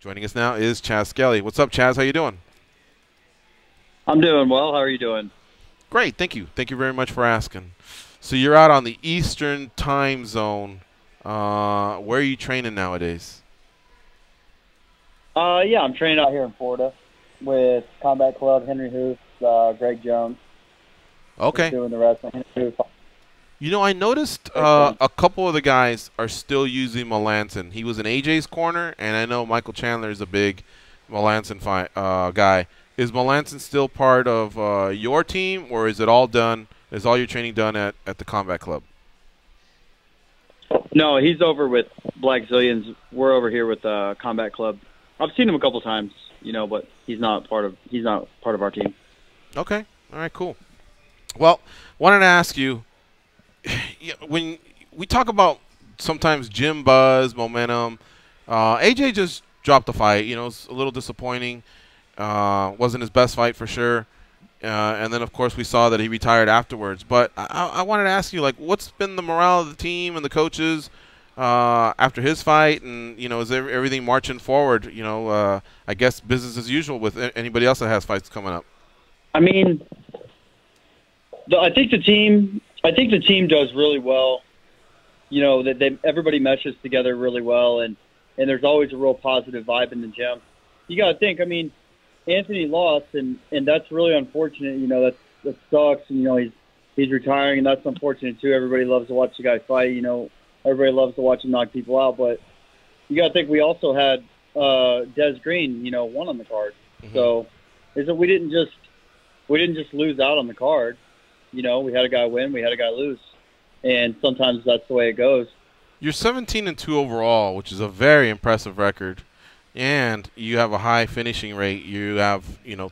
Joining us now is Chaz Skelly. What's up, Chaz? How you doing? I'm doing well. How are you doing? Great, thank you. Thank you very much for asking. So you're out on the Eastern time zone. Where are you training nowadays? Yeah, I'm training out here in Florida with Combat Club, Henry Hoof, Greg Jones. Okay. Doing the wrestling. Henry Hoof. You know, I noticed a couple of the guys are still using Melanson. He was in AJ's corner, and I know Michael Chandler is a big Melanson guy. Is Melanson still part of your team, or is it all done? Is all your training done at the Combat Club? No, he's over with Black Zillions. We're over here with Combat Club. I've seen him a couple times, but he's not part of our team. Okay. All right. Cool. Well, wanted to ask you, when we talk about sometimes gym buzz, momentum, AJ just dropped the fight. It's a little disappointing. Wasn't his best fight for sure. And then, of course, we saw that he retired afterwards. But I wanted to ask you, what's been the morale of the team and the coaches after his fight? And, is everything marching forward? I guess business as usual with anybody else that has fights coming up. I mean, I think the team does really well. That everybody meshes together really well, and there's always a real positive vibe in the gym. You got to think. I mean, Anthony lost, and that's really unfortunate. That sucks. And, he's retiring, and that's unfortunate too. Everybody loves to watch the guy fight. Everybody loves to watch him knock people out. But you got to think we also had Des Green, won on the card. Mm-hmm. So we didn't just lose out on the card. We had a guy win, we had a guy lose, and sometimes that's the way it goes. You're 17-2 overall, which is a very impressive record. And you have a high finishing rate. You have,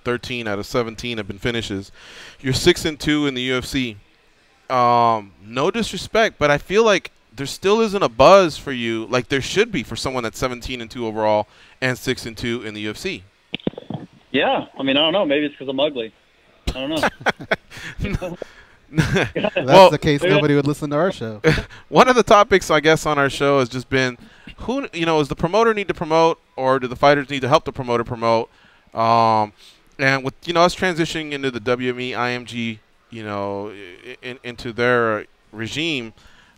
13 out of 17 have been finishes. You're 6-2 in the UFC. No disrespect, but I feel like there still isn't a buzz for you like there should be for someone that's 17-2 overall and 6-2 in the UFC. Yeah, I mean, I don't know. Maybe it's because I'm ugly. I don't know. If that's the case, nobody would listen to our show. One of the topics, I guess, on our show has just been, does the promoter need to promote, or do the fighters need to help the promoter promote? And with us transitioning into the WME, IMG, into their regime,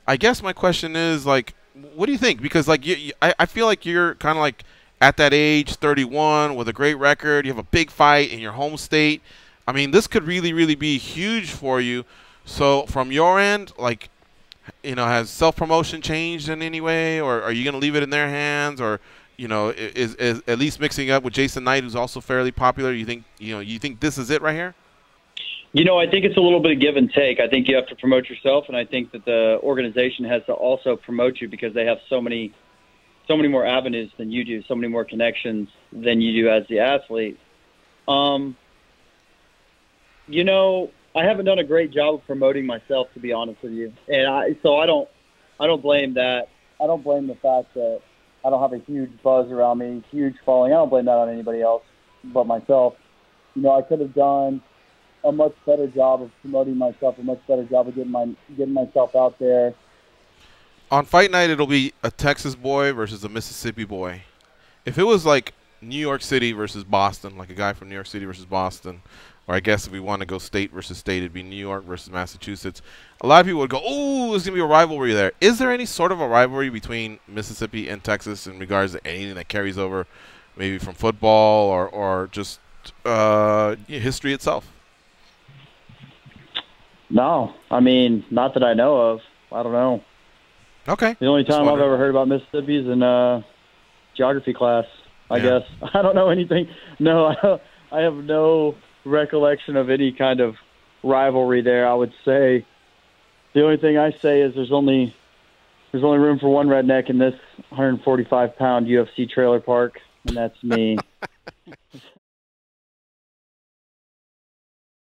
I guess my question is, what do you think? Because I feel like you're kind of at that age, 31, with a great record. You have a big fight in your home state. I mean, this could really, really be huge for you. So from your end, has self-promotion changed in any way, or are you going to leave it in their hands, or is at least mixing up with Jason Knight, who's also fairly popular? You think this is it right here? I think it's a little bit of give and take. I think you have to promote yourself, and I think that the organization has to also promote you because they have so many more avenues than you do, so many more connections than you do as the athlete. I haven't done a great job of promoting myself, to be honest with you, and I don't blame that. I don't blame the fact that I don't have a huge buzz around me, huge following. I don't blame that on anybody else but myself. I could have done a much better job of promoting myself, a much better job of getting myself out there. On fight night, it'll be a Texas boy versus a Mississippi boy. If it was New York City versus Boston, a guy from New York City versus Boston, or I guess if we want to go state versus state, it'd be New York versus Massachusetts. A lot of people would go, oh, there's going to be a rivalry there. Is there any sort of a rivalry between Mississippi and Texas in regards to anything that carries over maybe from football or just history itself? No. I mean, not that I know of. I don't know. Okay. The only time I've ever heard about Mississippi is in geography class, I guess. I don't know anything. No, I have no recollection of any kind of rivalry there. I would say the only thing I say is there's only room for one redneck in this 145-pound UFC trailer park, and that's me.